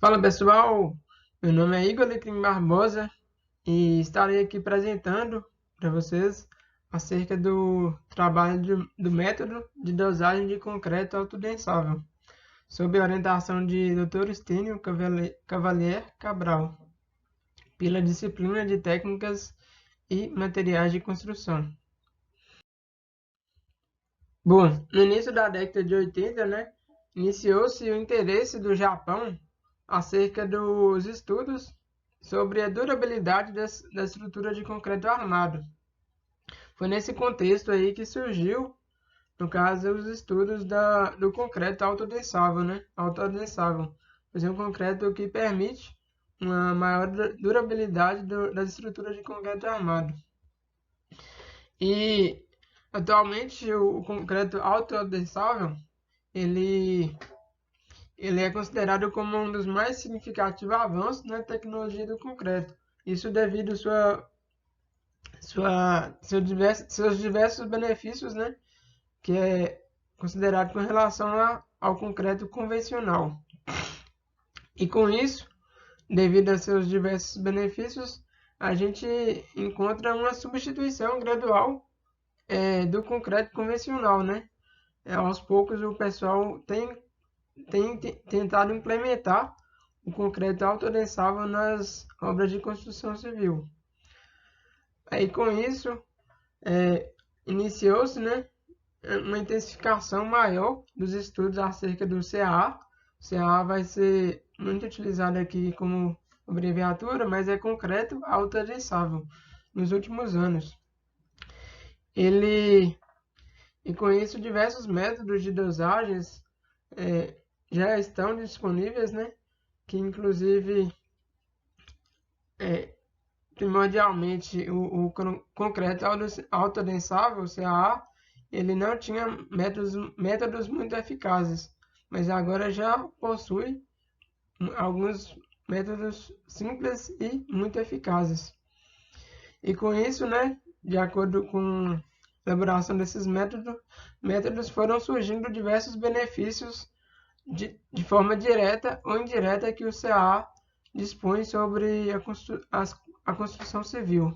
Fala pessoal, meu nome é Igor Alecrim Barbosa e estarei aqui apresentando para vocês acerca do trabalho do método de dosagem de concreto autodensável, sob a orientação de Dr. Estênio Cavalier Cabral, pela disciplina de Técnicas e Materiais de Construção. Bom, no início da década de 80, né, iniciou-se o interesse do Japão acerca dos estudos sobre a durabilidade da estrutura de concreto armado. Foi nesse contexto aí que surgiu, no caso, os estudos do concreto autodensável, né? Autodensável, pois é um concreto que permite uma maior durabilidade das estruturas de concreto armado. E atualmente o concreto autodensável, ele ele é considerado como um dos mais significativos avanços na tecnologia do concreto. Isso devido seus diversos benefícios, né, que é considerado com relação ao concreto convencional. E com isso, devido a seus diversos benefícios, a gente encontra uma substituição gradual do concreto convencional, né? Aos poucos o pessoal tem tentado implementar o concreto autodensável nas obras de construção civil. Aí com isso, iniciou-se, né, uma intensificação maior dos estudos acerca do CAA. O CAA vai ser muito utilizado aqui como abreviatura, mas é concreto autodensável nos últimos anos. Ele, e com isso, diversos métodos de dosagens já estão disponíveis, né, que inclusive primordialmente o concreto autodensável, CAA, ele não tinha métodos muito eficazes, mas agora já possui alguns métodos simples e muito eficazes. E com isso, né, de acordo com a elaboração desses métodos foram surgindo diversos benefícios de forma direta ou indireta que o CAA dispõe sobre a construção civil.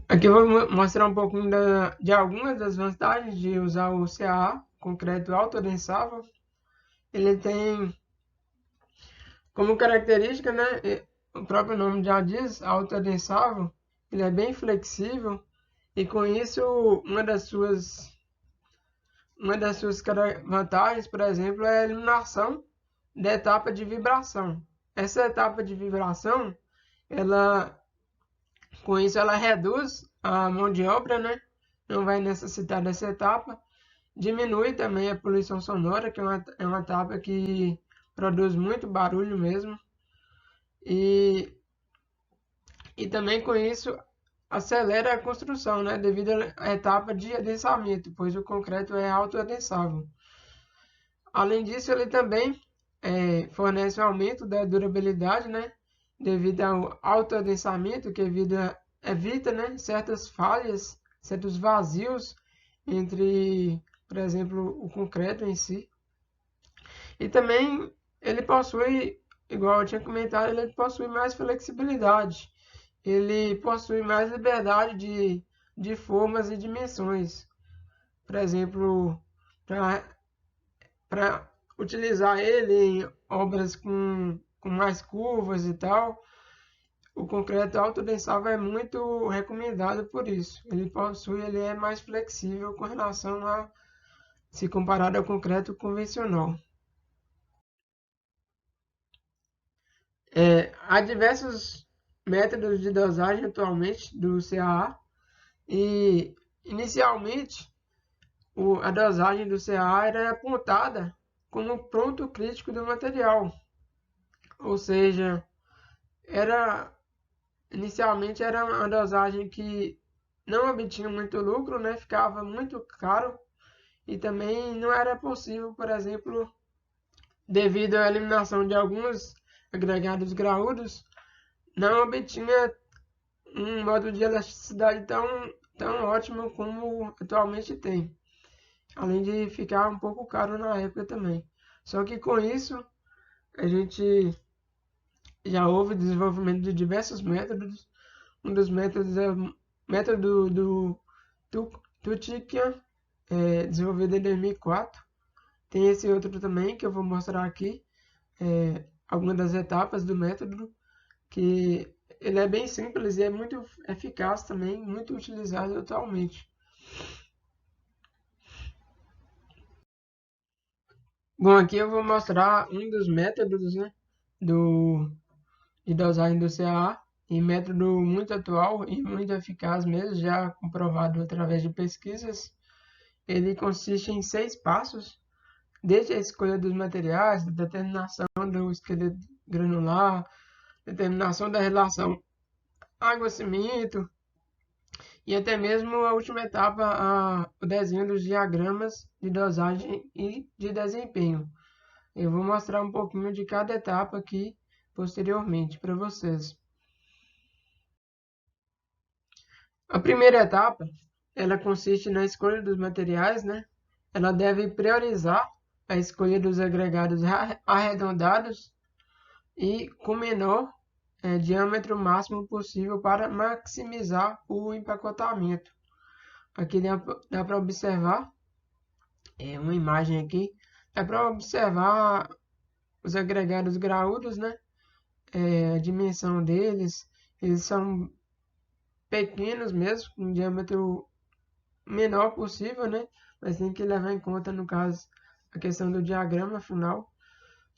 Aqui eu vou mostrar um pouquinho de algumas das vantagens de usar o CAA, concreto autodensável. Ele tem como característica, né, o próprio nome já diz, autodensável, ele é bem flexível e com isso uma das suas vantagens, por exemplo, é a eliminação da etapa de vibração. Essa etapa de vibração, com isso ela reduz a mão de obra, né? Não vai necessitar dessa etapa. Diminui também a poluição sonora, que é uma etapa que produz muito barulho mesmo. E, e também com isso acelera a construção, né? Devido à etapa de adensamento, pois o concreto é autoadensável. Além disso, ele também fornece um aumento da durabilidade, né? Devido ao alto adensamento, que evita, né, certas falhas, certos vazios entre, por exemplo, o concreto em si. E também ele possui, igual eu tinha comentado, ele possui mais flexibilidade. Ele possui mais liberdade de formas e dimensões. Por exemplo, para utilizar ele em obras com mais curvas e tal, o concreto autodensável é muito recomendado por isso. Ele é mais flexível com relação a se comparado ao concreto convencional. Há diversos métodos de dosagem atualmente do CAA e inicialmente a dosagem do CAA era apontada como ponto crítico do material, ou seja, inicialmente era uma dosagem que não obtinha muito lucro, né? Ficava muito caro e também não era possível, por exemplo, devido à eliminação de alguns agregados graúdos, não obtinha um modo de elasticidade tão ótimo como atualmente tem, além de ficar um pouco caro na época também. Só que com isso, a gente já houve desenvolvimento de diversos métodos. Um dos métodos é o método do Tutikian, desenvolvido em 2004. Tem esse outro também que eu vou mostrar aqui, algumas das etapas do método, que ele é bem simples e é muito eficaz também, muito utilizado atualmente. Bom, aqui eu vou mostrar um dos métodos, né, de dosagem do CAA, e método muito atual e muito eficaz mesmo, já comprovado através de pesquisas. Ele consiste em 6 passos, desde a escolha dos materiais, da determinação do esqueleto granular, determinação da relação água-cimento, e até mesmo a última etapa, o desenho dos diagramas de dosagem e de desempenho. Eu vou mostrar um pouquinho de cada etapa aqui posteriormente para vocês. A primeira etapa, ela consiste na escolha dos materiais, né? Ela deve priorizar a escolha dos agregados arredondados e com menor diâmetro máximo possível para maximizar o empacotamento. Aqui dá para observar uma imagem aqui, dá para observar os agregados graúdos, né? A dimensão deles, eles são pequenos mesmo, com diâmetro menor possível, né? Mas tem que levar em conta, no caso, a questão do diagrama final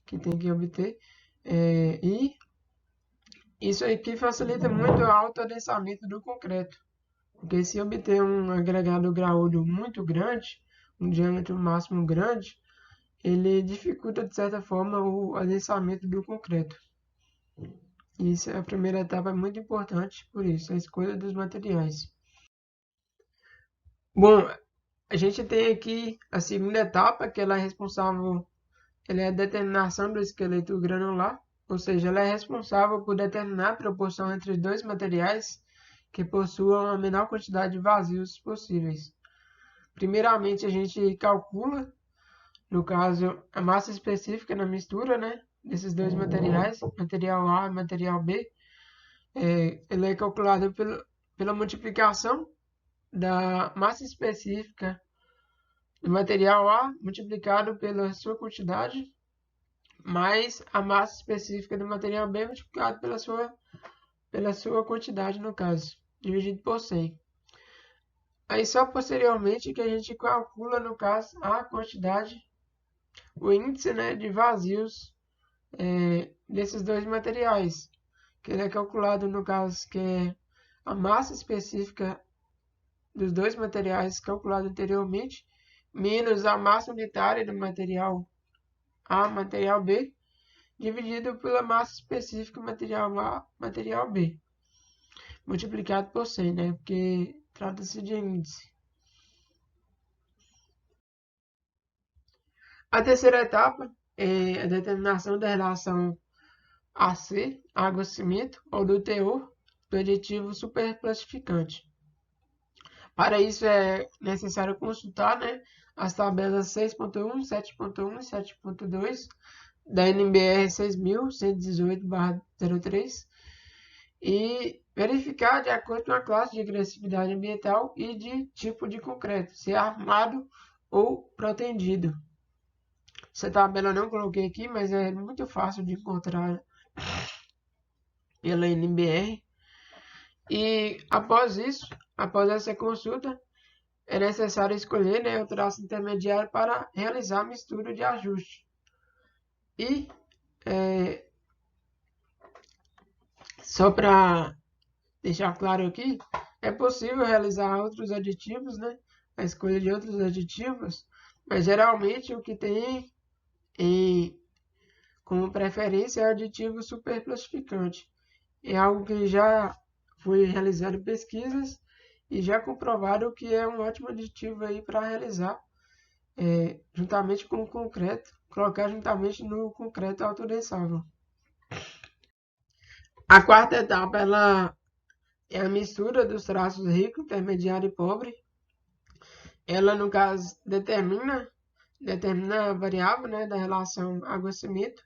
que tem que obter. E isso aqui facilita muito o autoadensamento do concreto, porque se obter um agregado graúdo muito grande, um diâmetro máximo grande, ele dificulta, de certa forma, o adensamento do concreto. Isso é a primeira etapa, é muito importante, por isso, a escolha dos materiais. Bom, a gente tem aqui a segunda etapa, que ela é responsável, ela é a determinação do esqueleto granular, ou seja, ela é responsável por determinar a proporção entre os dois materiais que possuam a menor quantidade de vazios possíveis. Primeiramente, a gente calcula, no caso, a massa específica na mistura, né, desses dois materiais, material A e material B. Ele é calculado pela multiplicação da massa específica do material A multiplicado pela sua quantidade, mais a massa específica do material B multiplicado pela sua quantidade, no caso, dividido por 100. Aí só posteriormente que a gente calcula, no caso, a quantidade, o índice, né, de vazios desses dois materiais, que ele é calculado, no caso, que é a massa específica dos dois materiais calculado anteriormente, menos a massa unitária do material A, material B, dividido pela massa específica material A, material B, multiplicado por 100, né? Porque trata-se de índice. A terceira etapa é a determinação da relação AC, água-cimento, ou do teor do aditivo superplastificante. Para isso é necessário consultar, né, as tabelas 6.1, 7.1 e 7.2 da NBR 6118/03 e verificar de acordo com a classe de agressividade ambiental e de tipo de concreto, se é armado ou protendido. Essa tabela eu não coloquei aqui, mas é muito fácil de encontrar pela NBR. E após isso, após essa consulta, é necessário escolher, né, o traço intermediário para realizar a mistura de ajuste. E só para deixar claro aqui, é possível realizar outros aditivos, né, a escolha de outros aditivos, mas geralmente o que tem como preferência é aditivo superplastificante. É algo que já foi realizado pesquisas e já comprovado que é um ótimo aditivo aí para realizar juntamente com o concreto, colocar juntamente no concreto autodensável. A quarta etapa ela é a mistura dos traços rico, intermediário e pobre. Ela, no caso, determina determina a variável, né, da relação água-cimento.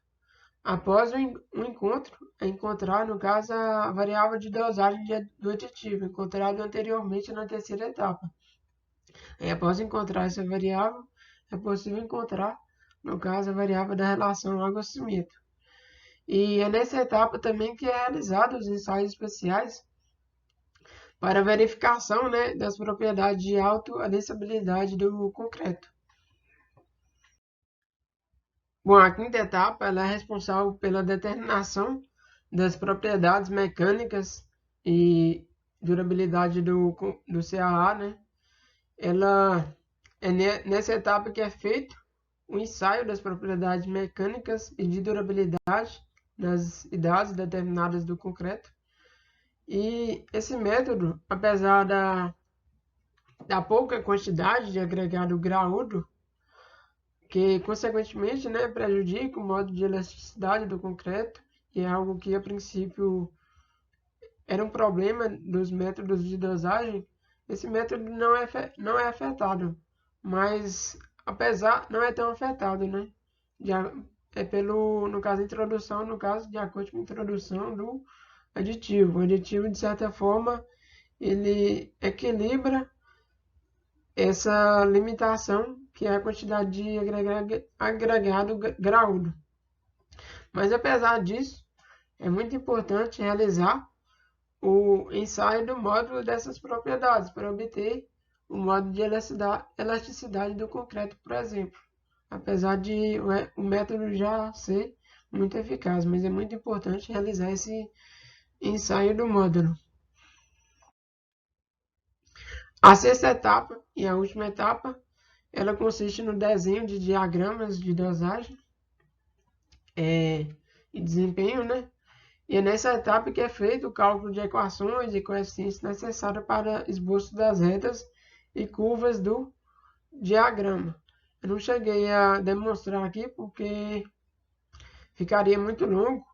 Após o encontro, é encontrar, no caso, a variável de dosagem do aditivo, encontrado anteriormente na terceira etapa. E após encontrar essa variável, é possível encontrar, no caso, a variável da relação água-cimento. E é nessa etapa também que é realizado os ensaios especiais para verificação, né, das propriedades de autoadensabilidade do concreto. Bom, a quinta etapa ela é responsável pela determinação das propriedades mecânicas e durabilidade do CAA, né? Ela é nessa etapa que é feito o ensaio das propriedades mecânicas e de durabilidade nas idades determinadas do concreto. E esse método, apesar da pouca quantidade de agregado graúdo, que consequentemente, né, prejudica o modo de elasticidade do concreto, e é algo que a princípio era um problema dos métodos de dosagem. Esse método não é afetado, mas apesar não é tão afetado, né? É pelo, no caso, introdução, no caso, de acordo com a introdução do aditivo. O aditivo, de certa forma, ele equilibra essa limitação que é a quantidade de agregado graúdo. Mas apesar disso, é muito importante realizar o ensaio do módulo dessas propriedades para obter o módulo de elasticidade do concreto, por exemplo. Apesar de o método já ser muito eficaz, mas é muito importante realizar esse ensaio do módulo. A sexta etapa e a última etapa, ela consiste no desenho de diagramas de dosagem e desempenho, né? E é nessa etapa que é feito o cálculo de equações e coeficientes necessários para esboço das retas e curvas do diagrama. Eu não cheguei a demonstrar aqui porque ficaria muito longo,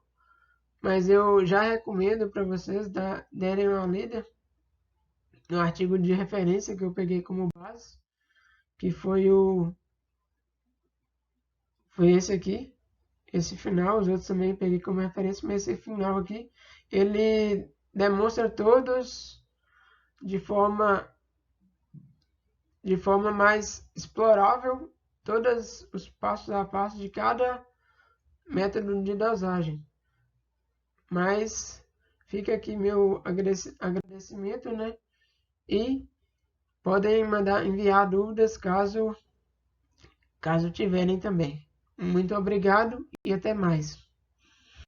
mas eu já recomendo para vocês derem uma lida no artigo de referência que eu peguei como base, que foi esse aqui, esse final. Os outros também peguei como referência, mas esse final aqui, ele demonstra todos de forma mais explorável, todos os passos a passo de cada método de dosagem. Mas fica aqui meu agradecimento, né? E podem enviar dúvidas caso tiverem também. Muito obrigado e até mais.